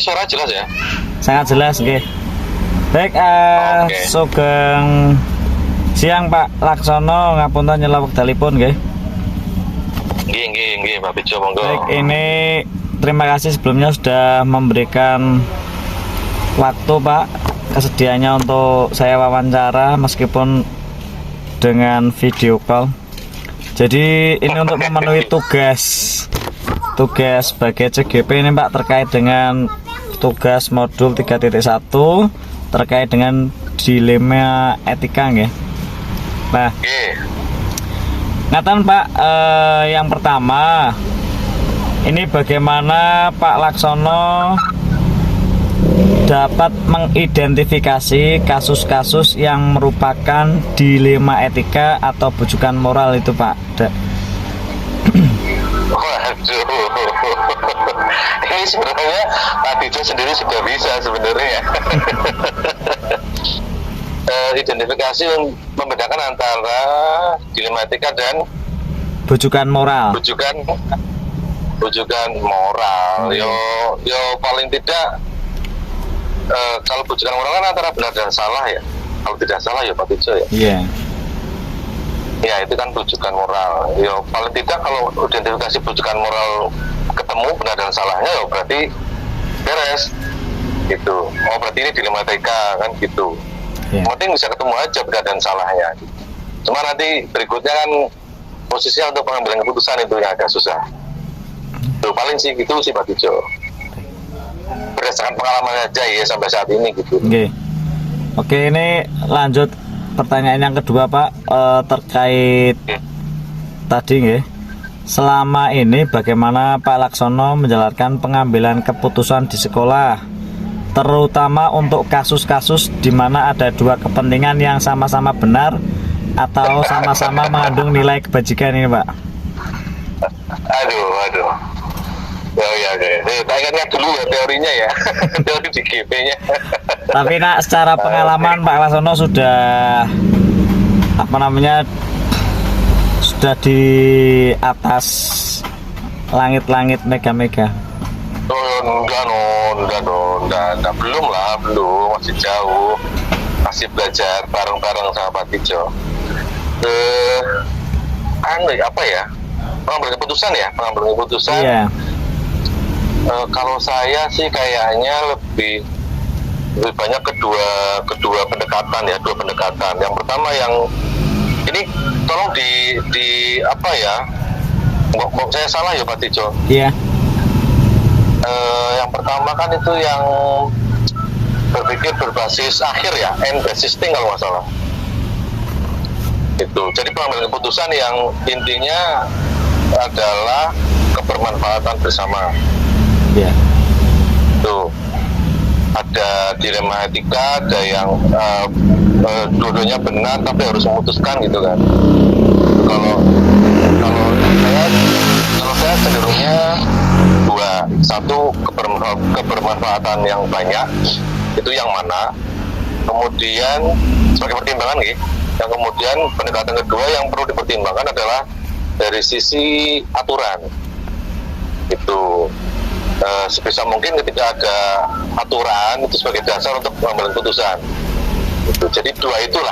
suara jelas ya? Sangat jelas, oke. Baik, Oke. sugeng siang Pak Laksono, ngapunten nyela wekdalipun nggih. Nggih, Pak Bejo, monggo. Baik, ini terima kasih sebelumnya sudah memberikan waktu Pak, kesediaannya untuk saya wawancara meskipun dengan video call. Jadi ini untuk memenuhi tugas sebagai CGP ini Pak, terkait dengan tugas modul 3.1 terkait dengan dilema etika nggih. Nah, Nggih. ngaten Pak, yang pertama ini bagaimana Pak Laksono dapat mengidentifikasi kasus-kasus yang merupakan dilema etika atau bujukan moral itu Pak. Waduh. Ini sebenarnya Pak Bejo sendiri sudah bisa sebenarnya. Identifikasi membedakan antara dilematika dan Bujukan moral. bujukan moral. Yo paling tidak kalau bujukan moral kan antara benar dan salah ya. Kalau tidak salah ya Pak Bejo ya. Iya. Ya itu kan bujukan moral. Yo paling tidak kalau identifikasi bujukan moral ketemu benar dan salahnya ya berarti beres gitu. Oh berarti ini dilematika kan gitu. Iya. Penting bisa ketemu aja benar dan salahnya. Cuma nanti berikutnya kan posisinya untuk pengambilan keputusan itu yang agak susah. Tuh paling sih gitu sih Pak Bejo. Berdasarkan pengalaman aja ya sampai saat ini gitu. Oke. Oke, ini lanjut pertanyaan yang kedua Pak, terkait tadi nggih. Selama ini bagaimana Pak Laksono menjalankan pengambilan keputusan di sekolah, terutama untuk kasus-kasus di mana ada dua kepentingan yang sama-sama benar atau sama-sama mengandung nilai kebajikan ini Pak? Aduh. Ya. Kita ingat dulu ya teorinya ya. Teori di GP-nya. Tapi nak secara pengalaman Pak Laksono sudah sudah di atas langit-langit mega-mega. Enggak, belum, masih jauh, masih belajar bareng-bareng sama Pak Bejo. Apa ya? Pengambilan keputusan. Iya. Kalau saya sih kayaknya lebih banyak kedua pendekatan ya, dua pendekatan. Yang pertama yang ini tolong di apa ya? Kok saya salah ya Pak Bejo? Iya. Yang pertama kan itu yang berpikir berbasis akhir ya, end basisting kalau nggak salah. Itu. Jadi pengambilan keputusan yang intinya adalah kebermanfaatan bersama. Iya. Tuh. Ada dilema etika, ada yang dua-duanya benar tapi harus memutuskan gitu kan. Kalau saya cenderungnya dua, satu kebermanfaatan yang banyak itu yang mana, kemudian sebagai pertimbangan gitu. Yang kemudian pendekatan kedua yang perlu dipertimbangkan adalah dari sisi aturan itu. Sebisa mungkin ketika ada aturan itu sebagai dasar untuk mengambil keputusan gitu. Jadi dua itulah,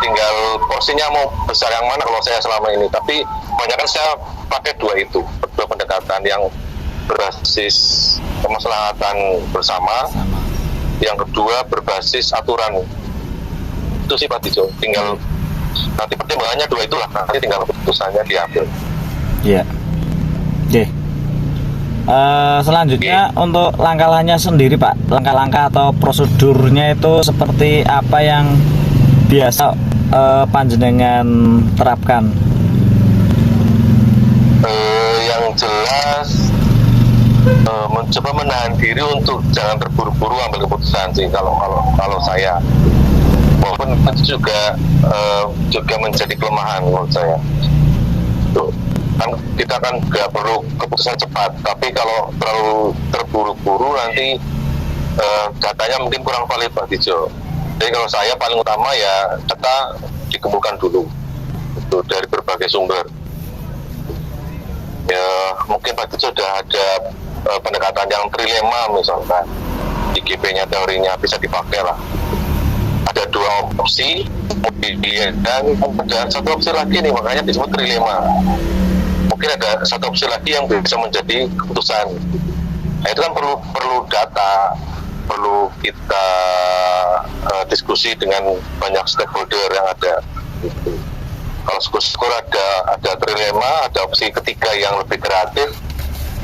tinggal porsinya mau besar yang mana kalau saya selama ini, tapi kebanyakan saya pakai dua pendekatan yang berbasis kemaslahatan bersama, yang kedua berbasis aturan. Itu sih Pak Bejo, tinggal nanti pertimbangannya dua itulah, nanti tinggal keputusannya diambil. Iya. Oke. Selanjutnya untuk langkah-langkahnya sendiri Pak, langkah-langkah atau prosedurnya itu seperti apa yang biasa panjenengan terapkan? Yang jelas mencoba menahan diri untuk jangan terburu-buru ambil keputusan sih kalau saya, walaupun itu juga menjadi kelemahan menurut saya. Tuh. Kan kita kan nggak perlu keputusan cepat, tapi kalau terlalu terburu-buru nanti datanya mungkin kurang valid Pak Bejo. Jadi kalau saya paling utama ya data dikumpulkan dulu itu dari berbagai sumber. Ya mungkin Pak Bejo sudah ada pendekatan yang trilema misalkan, IGP-nya teorinya bisa dipakai lah. Ada dua opsi, kemudian dan ada satu opsi lagi nih, makanya disebut trilema. Mungkin ada satu opsi lagi yang bisa menjadi keputusan. Nah, itu kan perlu data, perlu kita diskusi dengan banyak stakeholder yang ada. Kalau syukur ada trilema, ada opsi ketiga yang lebih kreatif.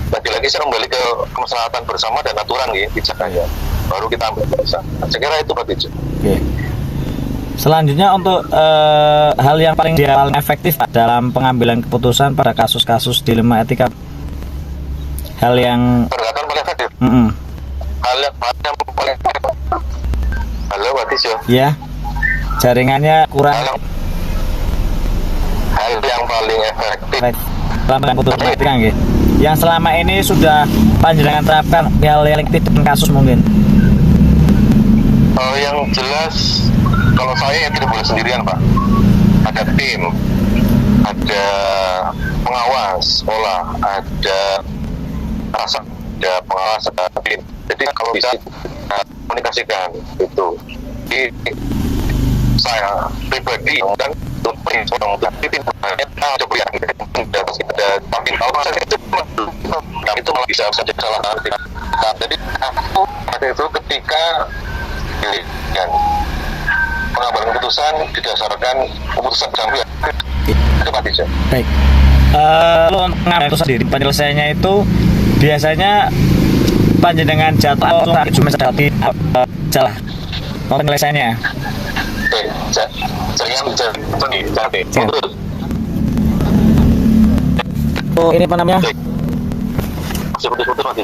Lagi-lagi saya kembali ke kemaslahatan bersama dan aturan ya, pijakannya. Baru kita ambil keputusan. Saya kira itu Pak Tijo. Oke. Selanjutnya untuk hal yang paling efektif dalam pengambilan keputusan pada kasus-kasus dilema etika. Hal yang Pendekatan paling efektif. Hal yang paling efektif. Halo Pak Tijo. Ya. Jaringannya kurang. Hal yang paling efektif dalam keputusan etika nggih. Yang selama ini sudah panjenengan terapkan hal yang tidak kasus mungkin. Yang jelas kalau saya ya tidak boleh sendirian Pak. Ada tim, ada pengawas sekolah, ada rasa, ada pengawas, ada tim. Jadi kalau bisa komunikasikan itu. Jadi saya pribadi dan itu malah bisa saja salah satu. Jadi itu ketika pengambilan keputusan didasarkan keputusan jambi itu Pak Tijo. Baik. Lalu untuk pengambilan keputusan sendiri penyelesaiannya itu biasanya panjenengan jatuh atau cuma sedati jalan penyelesaiannya. Oh, ini apa namanya?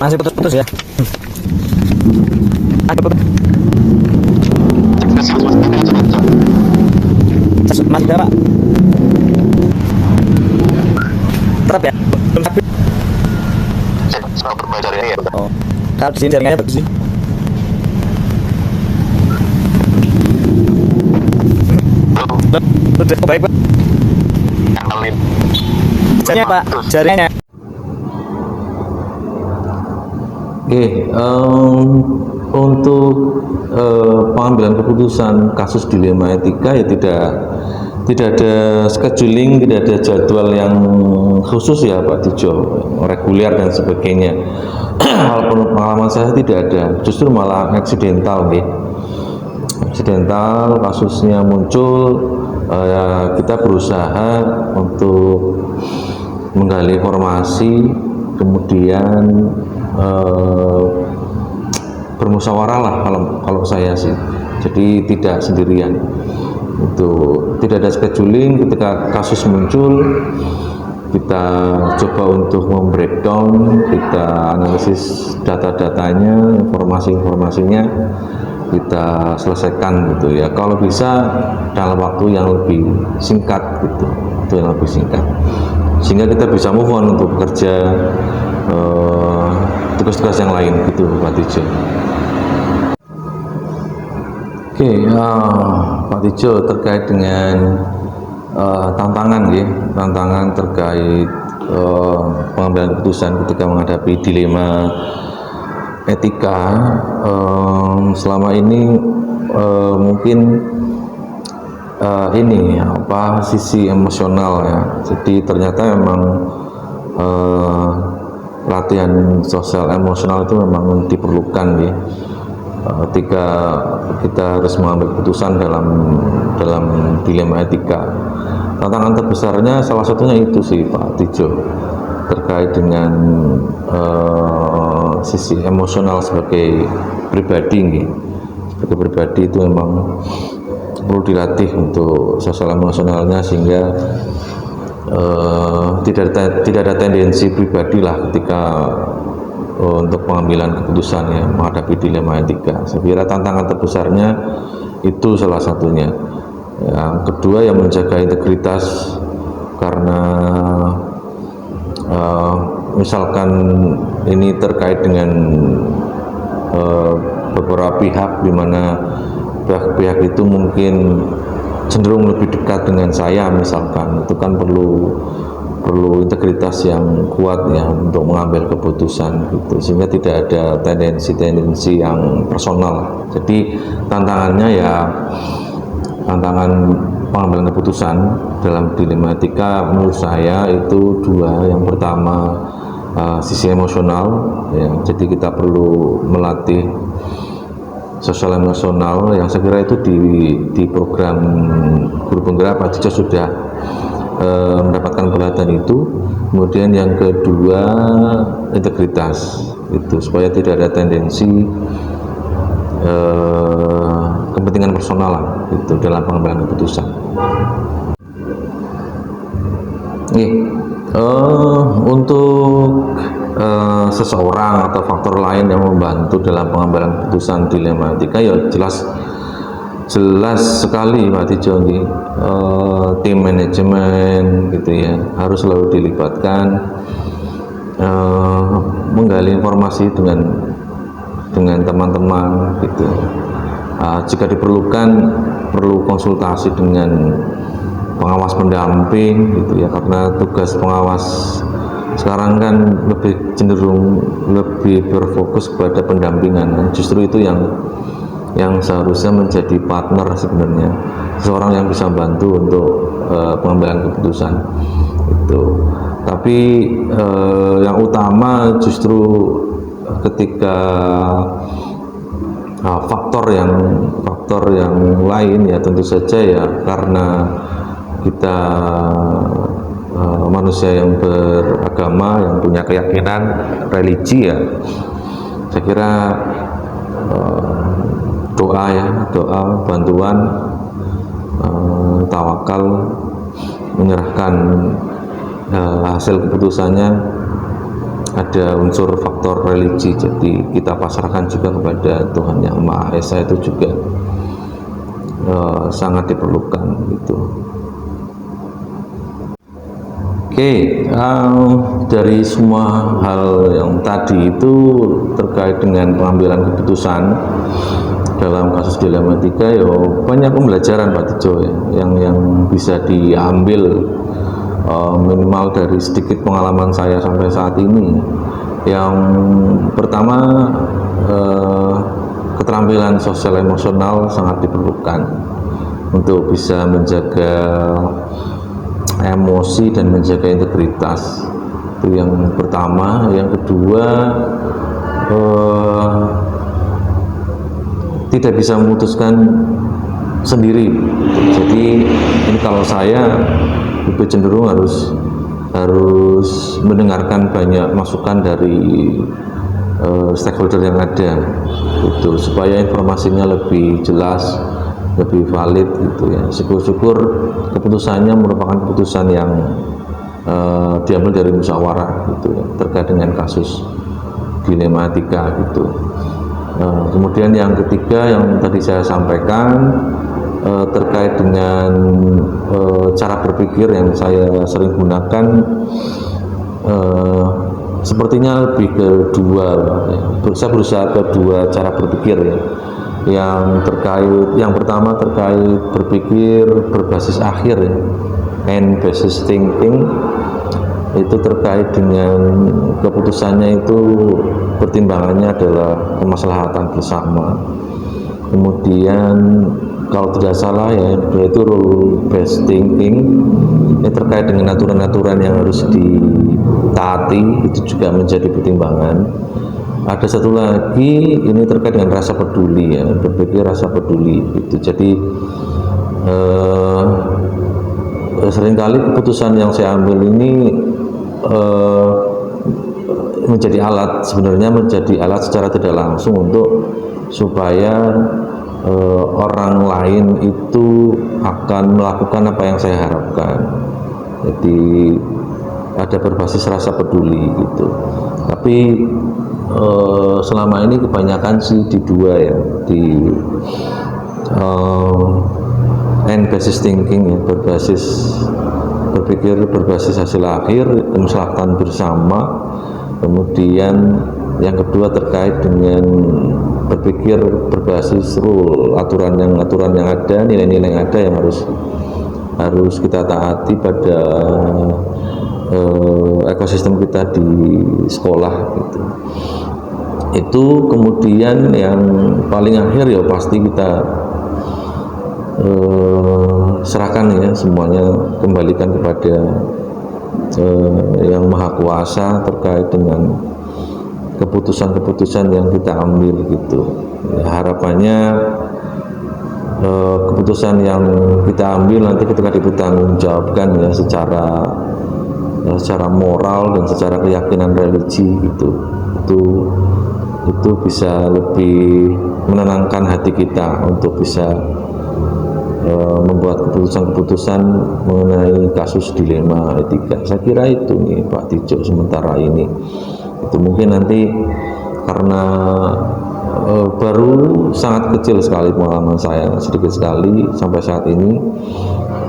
Masih putus-putus ya. Ada putus. Masih ada Pak. Terap ya? Belum stabil. Saya berbaca ini ya. Oh, kalau di sini jaringannya bagus sih. Udah baik Pak. Jaringannya Pak, jaringannya. Oke, untuk pengambilan keputusan kasus dilema etika ya tidak ada scheduling, tidak ada jadwal yang khusus ya Pak Tijo, reguler dan sebagainya. Walaupun pengalaman saya tidak ada, justru malah aksidental nih. Aksidental kasusnya muncul, kita berusaha untuk menggali informasi, kemudian bermusyawarah lah kalau saya sih, jadi tidak sendirian. Itu tidak ada scheduling. Ketika kasus muncul, kita coba untuk membreakdown, kita analisis data-datanya, informasinya, kita selesaikan gitu ya. Kalau bisa dalam waktu yang lebih singkat gitu, itu yang lebih singkat, sehingga kita bisa move on untuk bekerja tugas-tugas yang lain gitu Pak Tijo. Oke, Pak Tijo, terkait dengan tantangan ya, tantangan terkait pengambilan keputusan ketika menghadapi dilema etika, selama ini mungkin ini sisi emosional ya. Jadi ternyata memang latihan sosial emosional itu memang diperlukan ya, ketika kita harus mengambil keputusan dalam dilema etika. Tantangan terbesarnya salah satunya itu sih Pak Tijo, terkait dengan sisi emosional sebagai pribadi nih. Sebagai pribadi itu memang perlu dilatih untuk sosial emosionalnya, sehingga tidak ada tendensi pribadi lah ketika untuk pengambilan keputusan ya, menghadapi dilema etika. Saya kira tantangan terbesarnya itu salah satunya. Yang kedua, yang menjaga integritas, karena misalkan ini terkait dengan beberapa pihak, di mana pihak-pihak itu mungkin cenderung lebih dekat dengan saya misalkan, itu kan perlu perlu integritas yang kuat ya untuk mengambil keputusan gitu, sehingga tidak ada tendensi yang personal. Jadi tantangannya ya tantangan pengambilan keputusan dalam dilematika menurut saya itu dua. Yang pertama sisi emosional ya, jadi kita perlu melatih sosial emosional yang saya kira itu di program Guru Penggerak Pak Dijo sudah mendapatkan pelatihan itu. Kemudian yang kedua integritas itu, supaya tidak ada tendensi kepentingan personal lah itu dalam pengambilan keputusan. Untuk seseorang atau faktor lain yang membantu dalam pengambilan keputusan dilematika ya jelas sekali Pak Dijo, tim manajemen gitu ya harus selalu dilibatkan, menggali informasi dengan teman-teman gitu. Jika diperlukan perlu konsultasi dengan pengawas pendamping gitu ya, karena tugas pengawas sekarang kan lebih cenderung lebih berfokus kepada pendampingan. Justru itu yang seharusnya menjadi partner sebenarnya, seseorang yang bisa bantu untuk pengambilan keputusan itu. Tapi yang utama justru ketika faktor yang lain ya tentu saja ya karena kita manusia yang beragama, yang punya keyakinan religi ya, saya kira doa, bantuan, tawakal, menyerahkan hasil keputusannya ada unsur faktor religi, jadi kita pasrahkan juga kepada Tuhan Yang Maha Esa, itu juga sangat diperlukan gitu. Dari semua hal yang tadi itu terkait dengan pengambilan keputusan dalam kasus dilematika ya banyak pembelajaran Pak Dijo ya, yang bisa diambil minimal dari sedikit pengalaman saya sampai saat ini. Yang pertama keterampilan sosial emosional sangat diperlukan untuk bisa menjaga emosi dan menjaga integritas, itu yang pertama. Yang kedua tidak bisa memutuskan sendiri, jadi ini kalau saya lebih cenderung harus mendengarkan banyak masukan dari stakeholder yang ada itu, supaya informasinya lebih jelas, lebih valid gitu ya. Syukur-syukur keputusannya merupakan keputusan yang diambil dari musyawarah gitu ya, terkait dengan kasus dilematika gitu. Kemudian yang ketiga yang tadi saya sampaikan terkait dengan cara berpikir yang saya sering gunakan, sepertinya lebih ke dua ya. Saya berusaha ke dua cara berpikir ya. Yang pertama terkait berpikir berbasis akhir ya, end basis thinking, itu terkait dengan keputusannya itu pertimbangannya adalah kemaslahatan bersama. Kemudian kalau tidak salah ya itu rule based thinking, ini terkait dengan aturan-aturan yang harus ditaati, itu juga menjadi pertimbangan. Ada satu lagi, ini terkait dengan rasa peduli ya, berpikir rasa peduli gitu. Jadi seringkali keputusan yang saya ambil ini menjadi alat, sebenarnya menjadi alat secara tidak langsung untuk supaya orang lain itu akan melakukan apa yang saya harapkan. Jadi ada berbasis rasa peduli gitu. Tapi selama ini kebanyakan sih di dua ya, di end basis thinking ya, berpikir berbasis hasil akhir, kemaslahatan bersama. Kemudian yang kedua terkait dengan berpikir berbasis rule, aturan yang ada, nilai-nilai yang ada yang harus kita taati pada ekosistem kita di sekolah gitu. Itu kemudian yang paling akhir ya pasti kita serahkan ya semuanya, kembalikan kepada yang maha kuasa terkait dengan keputusan-keputusan yang kita ambil gitu. Harapannya keputusan yang kita ambil nanti ketika dipertanggungjawabkan ya secara moral dan secara keyakinan religi gitu, itu bisa lebih menenangkan hati kita untuk bisa membuat keputusan-keputusan mengenai kasus dilema etika. Saya kira itu nih Pak Tijo sementara ini. Itu mungkin nanti karena baru sangat kecil sekali pengalaman saya, sedikit sekali sampai saat ini.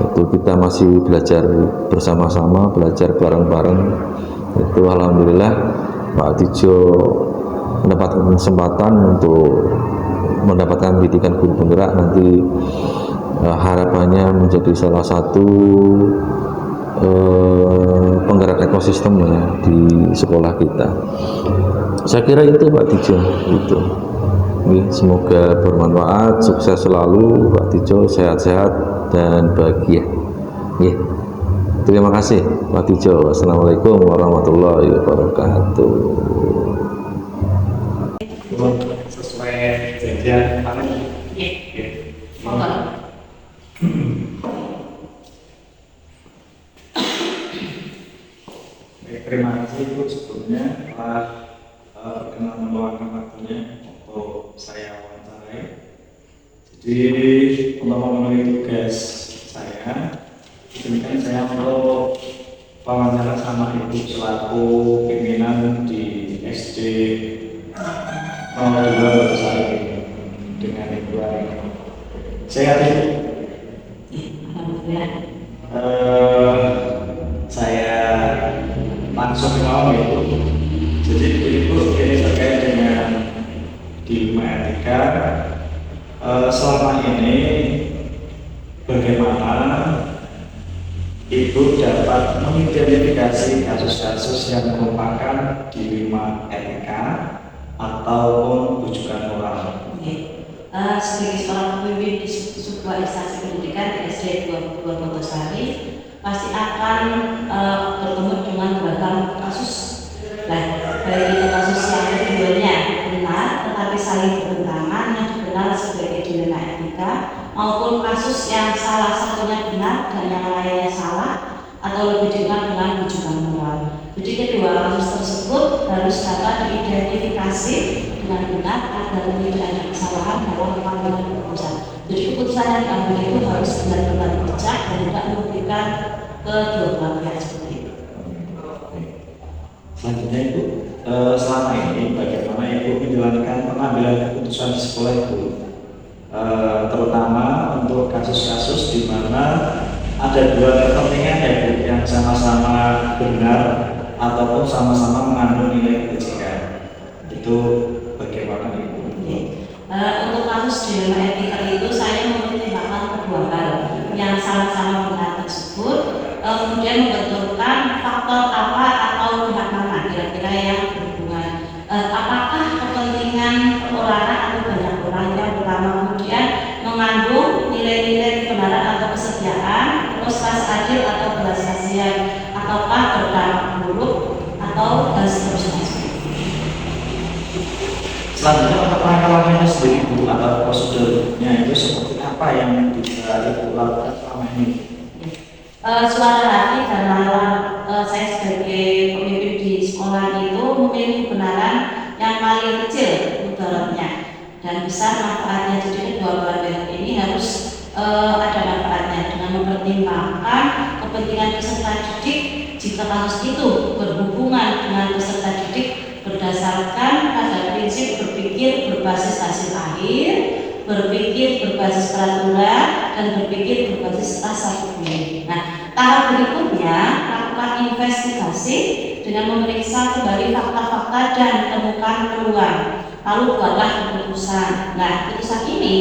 Itu kita masih belajar bersama-sama, belajar bareng-bareng. Itu alhamdulillah Pak Tijo mendapatkan kesempatan untuk mendapatkan pendidikan guru penggerak, nanti harapannya menjadi salah satu penggerak ekosistem ya di sekolah kita. Saya kira itu Pak Tijo itu. Semoga bermanfaat, sukses selalu Pak Tijo, sehat-sehat dan bahagia. Terima kasih Pak Tijo. Assalamualaikum warahmatullahi wabarakatuh. Sesuai janjian kemarin. Terima kasih Bu sebelumnya telah berkenan meluangkan waktunya untuk saya wawancarai. Jadi untuk memenuhi tugas saya, izinkan saya untuk wawancara sama Ibu selaku pimpinan di SD 02 Batu dengan Ibu Ari. Sehat Ibu? Saya langsung mau itu. Jadi Ibu ini terkait dengan dilema etika. Selama ini bagaimana Ibu dapat mengidentifikasi kasus-kasus yang merupakan dilema etika ataupun rujukan moral? Sebagai seorang pemimpin di sebuah instansi pendidikan di SD 22 Bogosari, pasti akan bertemu dengan beragam kasus. Baik itu kasus yang keduanya benar tetapi saling bertentangan yang dikenal sebagai dilema etika, maupun kasus yang salah satunya benar dan yang lainnya salah atau lebih dikenal dengan rujukan moral. Jadi kedua kasus tersebut harus dapat diidentifikasi dengan benar agar tidak ada kesalahan dalam pengambilan keputusan. Jadi keputusan yang diambil itu harus benar-benar bijak dan tidak merugikan kedua belah pihak seperti itu. Selanjutnya Ibu, selama ini bagaimana Ibu menjalankan pengambilan keputusan di sekolah Ibu, terutama untuk kasus-kasus di mana ada dua kepentingan ya Bu, yang sama-sama benar ataupun sama-sama mengandung nilai etika. Itu bagaimana Ibu? Untuk kasus dilema etika itu saya mempertimbangkan kedua hal yang sama-sama benar tersebut, kemudian membenturkan faktor apa atau pihak mana kira-kira yang berhubungan, apakah kepentingan perorangan atau banyak orang yang pertama, kemudian mengandung nilai-nilai kebenaran atau kesetiaan, terus ras adil atau belas kasihan, ataukah berdampak buruk atau dan seterusnya. Selanjutnya untuk langkah-langkahnya sendiri Bu, atau prosedurnya itu seperti apa yang bisa Ibu lakukan selama ini? Suara hati dan nalar saya sebagai pemimpin di sekolah itu memiliki kebenaran yang paling kecil mudaratnya dan besar manfaatnya. Jadi kedua belah pihak ini harus ada manfaatnya dengan mempertimbangkan kepentingan peserta didik. Jika kasus itu berhubungan dengan peserta didik berdasarkan pada prinsip berpikir berbasis hasil akhir, berpikir berbasis peraturan, dan berpikir berbasis rasa keadilan. Nah, tahap berikutnya lakukan investigasi dengan memeriksa kembali fakta-fakta dan temukan peluang. lalu buatlah keputusan. Nah, keputusan ini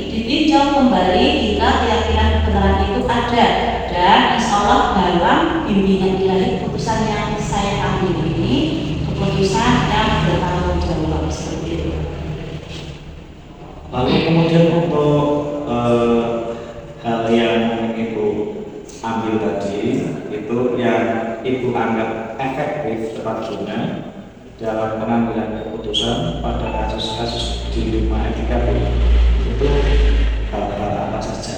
ditinjau kembali jika keyakinan kebenaran itu ada, dan insya Allah dalam bimbingan ilahi keputusan yang saya ambil ini keputusan yang bertanggung jawab seperti itu. Lalu kemudian untuk hal yang Ibu ambil tadi itu yang Ibu anggap efektif tepat guna dalam pengambilan keputusan pada kasus-kasus di rumah etika itu hal-hal apa saja?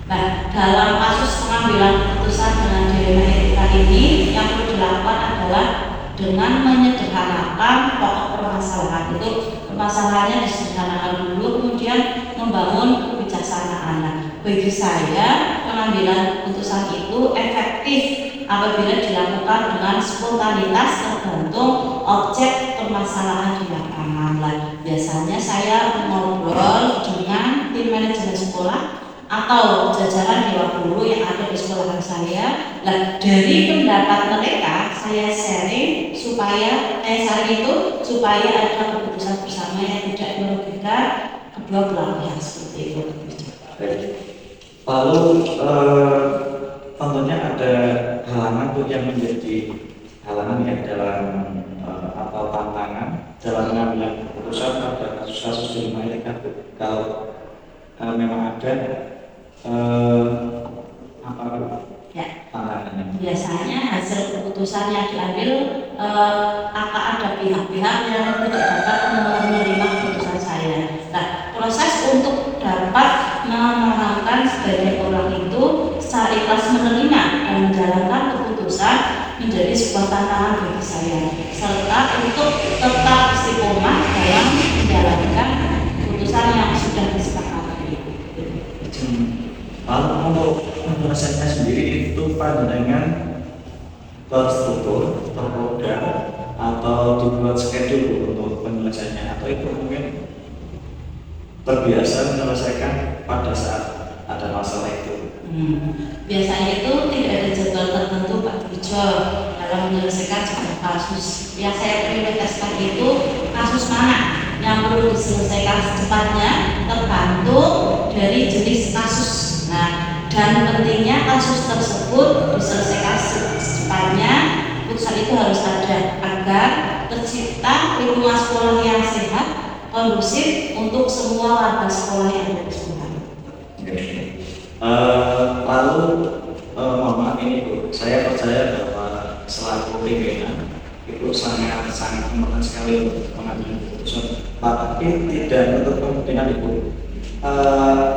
Nah, dalam kasus pengambilan keputusan dengan dilema etika ini yang perlu dilakukan adalah dengan menyederhanakan pokok permasalahan. Itu permasalahannya disederhanakan dulu, kemudian membangun kebijaksanaan. Nah, bagi saya pengambilan keputusan itu efektif apabila dilakukan dengan spontanitas tergantung objek permasalahan di lapangan. Biasanya saya ngobrol dengan tim manajemen sekolah atau jajaran dewan guru yang ada di sekolahan saya. Dari pendapat mereka saya sharing supaya supaya ada keputusan bersama yang tidak merugikan kedua belah pihak seperti itu. Lalu tentunya ada halangan yang menjadi halangan yang dalam atau tantangan dalam pengambilan keputusan pada kasus-kasus di rumah etika. Kalau memang ada apa Ya. tantangannya? Biasanya hasil keputusan yang diambil akan ada pihak-pihak yang tidak dapat menerima keputusan saya. Nah, proses untuk dapat memahamkan sebagian orang itu secara ikhlas menerima dan menjalankan keputusan menjadi sebuah tantangan bagi saya, serta untuk tetap istiqomah dalam menjalankan keputusan yang sudah disepakati. Lalu untuk penyelesaiannya sendiri itu pandangan terstruktur, terprogram, atau dibuat schedule untuk penyelesaiannya, atau itu mungkin terbiasa menyelesaikan pada saat ada masalah itu. Biasanya itu tidak ada jadwal tertentu Pak Pujo dalam menyelesaikan sebuah kasus. Yang saya prioritaskan itu kasus mana yang perlu diselesaikan secepatnya tergantung dari jenis kasus. Nah, dan pentingnya kasus tersebut diselesaikan secepatnya. Keputusan itu harus ada agar tercipta lingkungan sekolah yang sehat, kondusif untuk semua warga sekolah yang ada di sekolah. Lalu mohon maaf ini Bu, saya percaya bahwa selaku pimpinan itu sangat penting sekali untuk mengambil keputusan. Tapi tidak untuk kemungkinan Ibu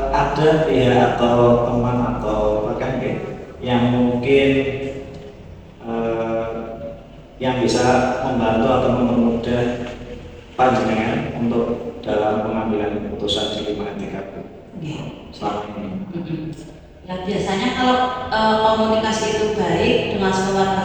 ada pihak atau teman atau rekan yang mungkin yang bisa membantu atau mempermudah panjenengan untuk dalam pengambilan keputusan di lima etika selama ini. Ya biasanya kalau komunikasi itu baik dengan semua